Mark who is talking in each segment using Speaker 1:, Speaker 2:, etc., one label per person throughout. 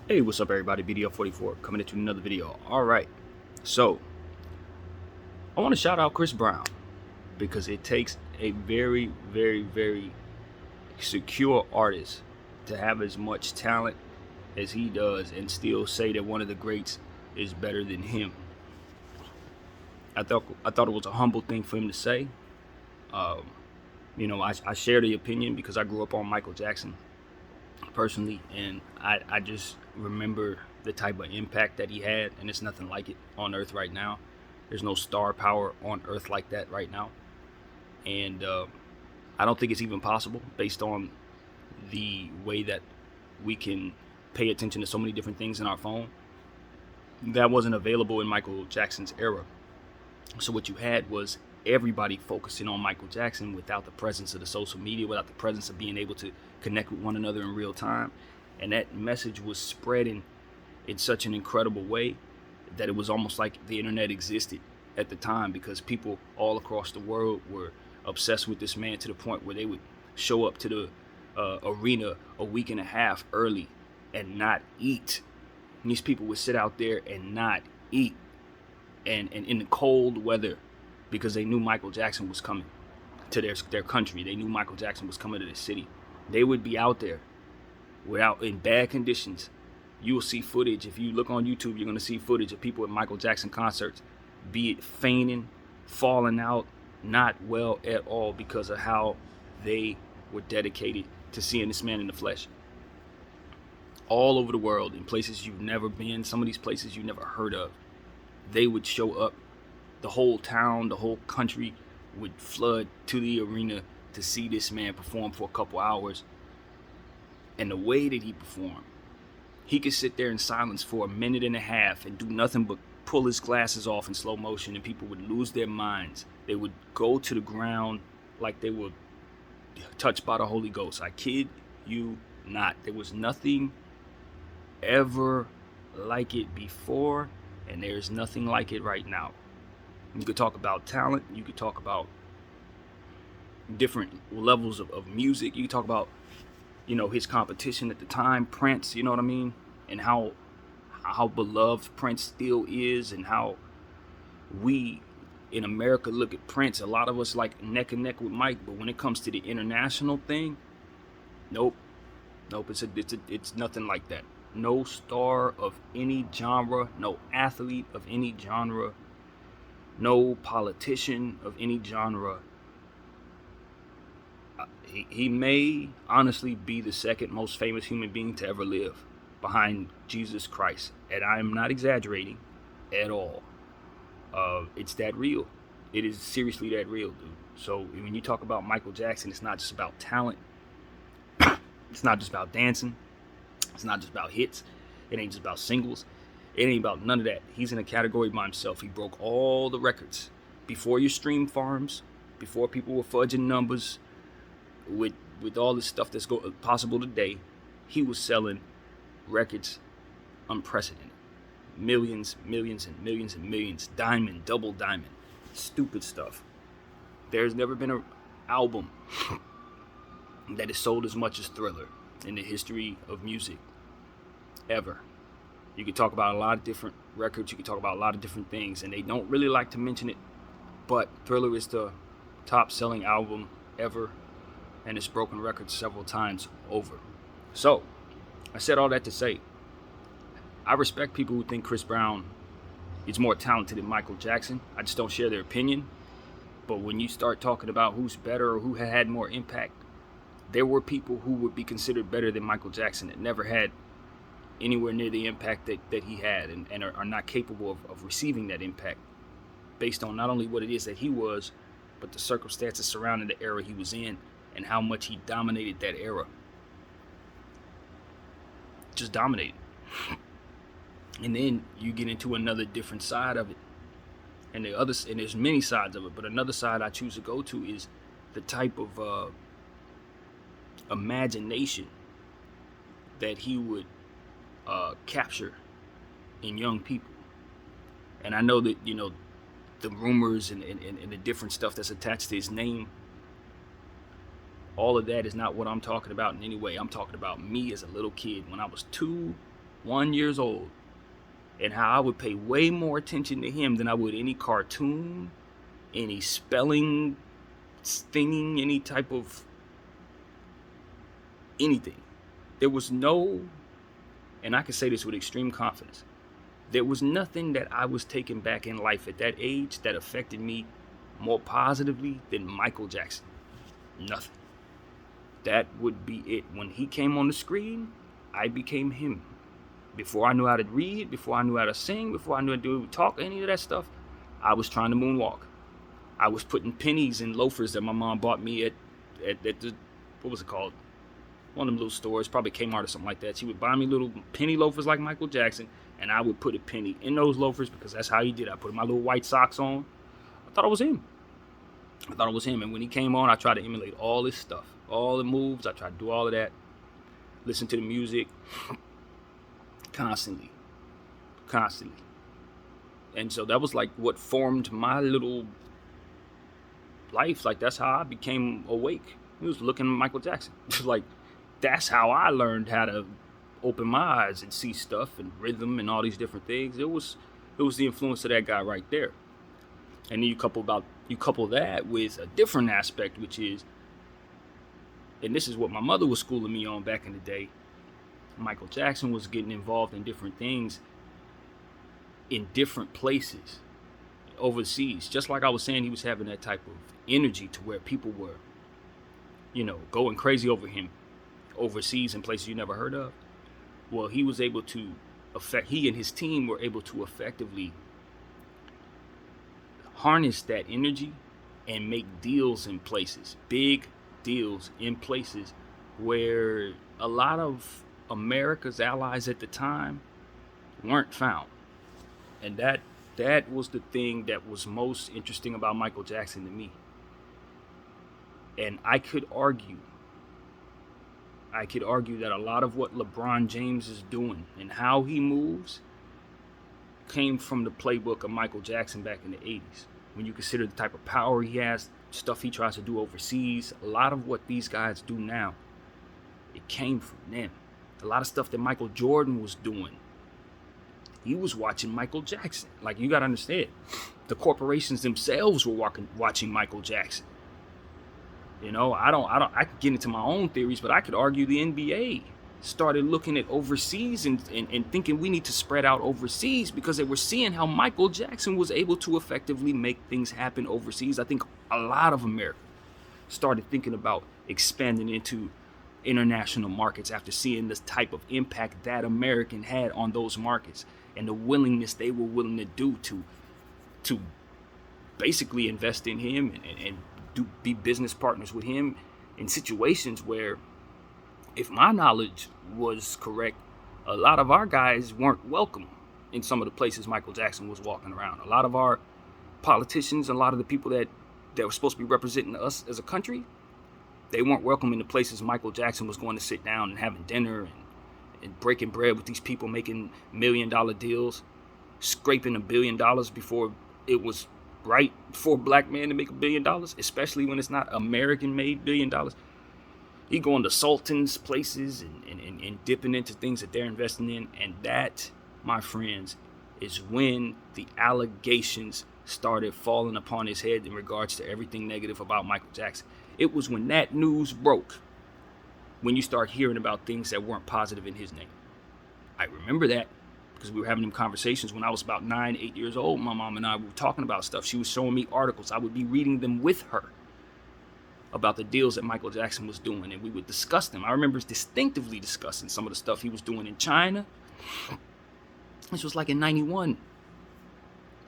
Speaker 1: Hey, what's up, everybody? BDL44 coming into another video. All right, so I want to shout out Chris Brown because it takes a very, very, very secure artist to have as much talent as he does and still say that one of the greats is better than him. I thought it was a humble thing for him to say. Um, I share the opinion because I grew up on Michael Jackson personally, and I just remember the type of impact that he had, and it's nothing like it on Earth right now. There's no star power on Earth like that right now, and I don't think it's even possible based on the way that we can pay attention to so many different things in our phone. That wasn't available in Michael Jackson's era. So what you had was everybody focusing on Michael Jackson without the presence of the social media, without the presence of being able to connect with one another in real time. And that message was spreading in such an incredible way that it was almost like the internet existed at the time, because people all across the world were obsessed with this man to the point where they would show up to the arena a week and a half early and not eat. And these people would sit out there and not eat, and in the cold weather, because they knew Michael Jackson was coming to their country. They knew Michael Jackson was coming to the city. They would be out there without in bad conditions. You will see footage. If you look on YouTube, you're going to see footage of people at Michael Jackson concerts, be it fainting, falling out, not well at all, because of how they were dedicated to seeing this man in the flesh. All over the world, in places you've never been, some of these places you've never heard of, they would show up. The whole town, the whole country would flood to the arena to see this man perform for a couple hours. And the way that he performed, he could sit there in silence for a minute and a half and do nothing but pull his glasses off in slow motion, and people would lose their minds. They would go to the ground like they were touched by the Holy Ghost. I kid you not. There was nothing ever like it before, and there's nothing like it right now. You could talk about talent. You could talk about different levels of music. You could talk about, his competition at the time, Prince, you know what I mean? And how beloved Prince still is, and how we in America look at Prince. A lot of us like neck and neck with Mike, but when it comes to the international thing, nope. It's nothing like that. No star of any genre, no athlete of any genre, no politician of any genre. He may honestly be the second most famous human being to ever live, behind Jesus Christ. And I'm not exaggerating at all. It's that real. It is seriously that real, dude. So when you talk about Michael Jackson, it's not just about talent. It's not just about dancing. It's not just about hits. It ain't just about singles. It ain't about none of that. He's in a category by himself. He broke all the records. Before your stream farms, before people were fudging numbers with all this stuff that's possible today, he was selling records unprecedented. Millions, millions, and millions and millions. Diamond, double diamond. Stupid stuff. There's never been an album that has sold as much as Thriller in the history of music ever. You could talk about a lot of different records. You could talk about a lot of different things, and they don't really like to mention it, but Thriller is the top selling album ever, and it's broken records several times over. So I said all that to say, I respect people who think Chris Brown is more talented than Michael Jackson. I just don't share their opinion. But when you start talking about who's better or who had more impact, there were people who would be considered better than Michael Jackson that never had anywhere near the impact that he had, and are not capable of receiving that impact based on not only what it is that he was, but the circumstances surrounding the era he was in and how much he dominated that era. Just dominated. And then you get into another different side of it. And there's many sides of it, but another side I choose to go to is the type of imagination that he would capture in young people. And I know that, the rumors and the different stuff that's attached to his name, all of that is not what I'm talking about in any way. I'm talking about me as a little kid when I was 2 1 years old, and how I would pay way more attention to him than I would any cartoon, any spelling, stinging, any type of anything. There was no, and I can say this with extreme confidence, there was nothing that I was taking back in life at that age that affected me more positively than Michael Jackson. Nothing. That would be it. When he came on the screen, I became him. Before I knew how to read, before I knew how to sing, before I knew how to talk, any of that stuff, I was trying to moonwalk. I was putting pennies in loafers that my mom bought me at the, what was it called? One of them little stores, probably Kmart or something like that. She would buy me little penny loafers like Michael Jackson, and I would put a penny in those loafers because that's how he did. I put my little white socks on. I thought it was him. And when he came on, I tried to emulate all this stuff, all the moves. I tried to do all of that. Listen to the music constantly. And so that was like what formed my little life. Like, that's how I became awake. It was looking at Michael Jackson. Like, that's how I learned how to open my eyes and see stuff and rhythm and all these different things. It was the influence of that guy right there. And then you couple that with a different aspect, which is, and this is what my mother was schooling me on back in the day. Michael Jackson was getting involved in different things in different places overseas. Just like I was saying, he was having that type of energy to where people were, going crazy over him overseas in places you never heard of. Well, he was able to he and his team were able to effectively harness that energy and make deals in places, big deals in places where a lot of America's allies at the time weren't found. And that was the thing that was most interesting about Michael Jackson to me. And I could argue that a lot of what LeBron James is doing and how he moves came from the playbook of Michael Jackson back in the 80s. When you consider the type of power he has, stuff he tries to do overseas, a lot of what these guys do now, it came from them. A lot of stuff that Michael Jordan was doing, he was watching Michael Jackson. Like, you got to understand, the corporations themselves were watching Michael Jackson. I could get into my own theories, but I could argue the NBA started looking at overseas and thinking we need to spread out overseas because they were seeing how Michael Jackson was able to effectively make things happen overseas. I think a lot of America started thinking about expanding into international markets after seeing this type of impact that American had on those markets and the willingness they were willing to do to basically invest in him and be business partners with him in situations where, if my knowledge was correct, a lot of our guys weren't welcome in some of the places Michael Jackson was walking around. A lot of our politicians, a lot of the people that were supposed to be representing us as a country, they weren't welcome in the places Michael Jackson was going to sit down and having dinner and breaking bread with these people making $1 million deals, scraping $1 billion before it was right for a black man to make $1 billion, especially when it's not American-made $1 billion. He going to sultans' places and dipping into things that they're investing in. And that, my friends, is when the allegations started falling upon his head in regards to everything negative about Michael Jackson. It was when that news broke, when you start hearing about things that weren't positive in his name. I remember that because we were having them conversations when I was about 9, 8 years old. My mom and I were talking about stuff. She was showing me articles. I would be reading them with her about the deals that Michael Jackson was doing, and we would discuss them. I remember distinctively discussing some of the stuff he was doing in China. This was like in 91,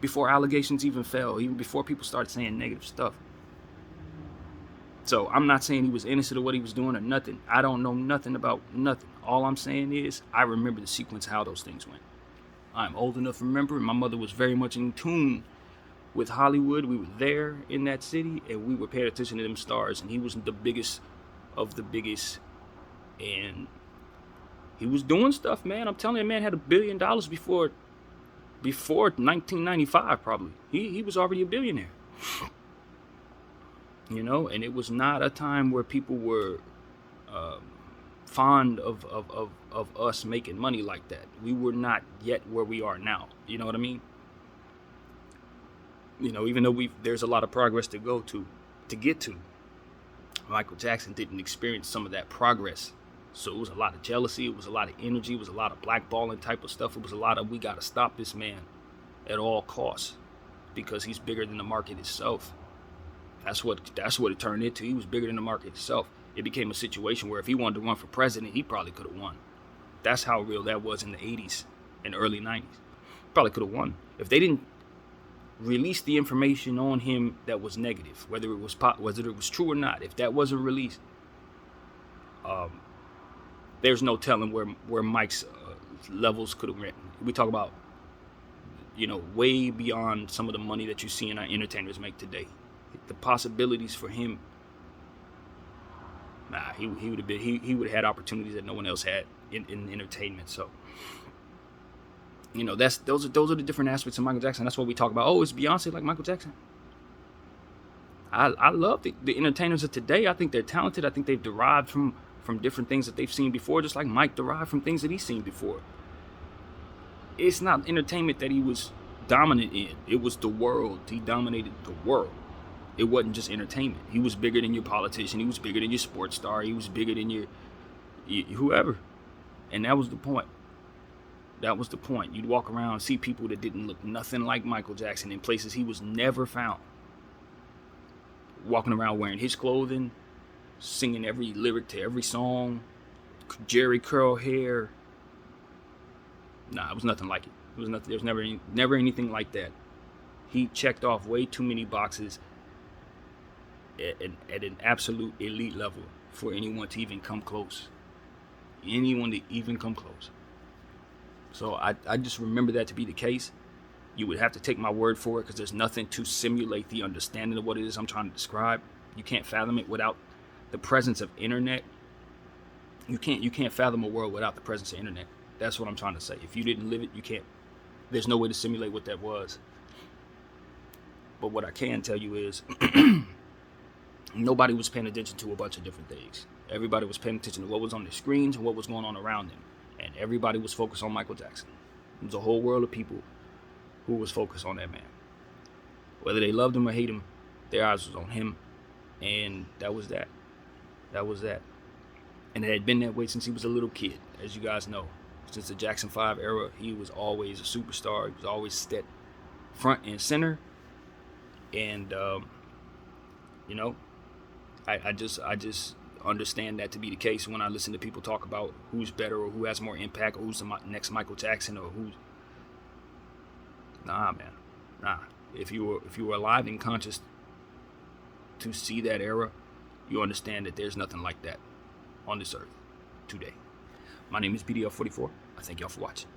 Speaker 1: before allegations even fell, even before people started saying negative stuff. So I'm not saying he was innocent of what he was doing or nothing. I don't know nothing about nothing. All I'm saying is I remember the sequence, how those things went. I'm old enough to remember, and my mother was very much in tune with Hollywood. We were there in that city, and we were paying attention to them stars, and he was the biggest of the biggest, and he was doing stuff, man. I'm telling you, man had $1 billion before 1995, probably. He was already a billionaire. And it was not a time where people were fond of us making money like that. We were not yet where we are now. You know what I mean? Even though there's a lot of progress to get to, Michael Jackson didn't experience some of that progress. So it was a lot of jealousy, it was a lot of energy, it was a lot of blackballing type of stuff. It was a lot of, we got to stop this man at all costs because he's bigger than the market itself. That's what it turned into. He was bigger than the market itself. It became a situation where if he wanted to run for president, he probably could have won. That's how real that was in the 80s and early 90s. Probably could have won. If they didn't release the information on him that was negative, whether it was true or not, if that wasn't released, there's no telling where Mike's levels could have went. We talk about, way beyond some of the money that you see in our entertainers make today. The possibilities for him, he would have had opportunities that no one else had in entertainment. So, those are the different aspects of Michael Jackson. That's what we talk about. Oh, is Beyonce like Michael Jackson? I love the entertainers of today. I think they're talented. I think they've derived from different things that they've seen before, just like Mike derived from things that he's seen before. It's not entertainment that he was dominant in. It was the world. He dominated the world. It wasn't just entertainment. He was bigger than your politician. He was bigger than your sports star. He was bigger than your whoever. And that was the point. That was the point. You'd walk around and see people that didn't look nothing like Michael Jackson in places he was never found. Walking around wearing his clothing, singing every lyric to every song, Jerry curl hair. Nah, it was nothing like it. It was nothing. There was never anything like that. He checked off way too many boxes at an absolute elite level for anyone to even come close. So I just remember that to be the case. You would have to take my word for it because there's nothing to simulate the understanding of what it is I'm trying to describe. You can't fathom it without the presence of internet. You can't fathom a world without the presence of internet. That's what I'm trying to say. If you didn't live it, you can't. There's no way to simulate what that was. But what I can tell you is nobody was paying attention to a bunch of different things. Everybody was paying attention to what was on their screens and what was going on around them. And everybody was focused on Michael Jackson. There was a whole world of people who was focused on that man. Whether they loved him or hate him, their eyes was on him. And that was that. That was that. And it had been that way since he was a little kid, as you guys know. Since the Jackson 5 era, he was always a superstar. He was always set front and center. And, I just understand that to be the case when I listen to people talk about who's better or who has more impact or who's the next Michael Jackson or who's... Nah, man. Nah. If you were alive and conscious to see that era, you understand that there's nothing like that on this earth today. My name is BDL44. I thank y'all for watching.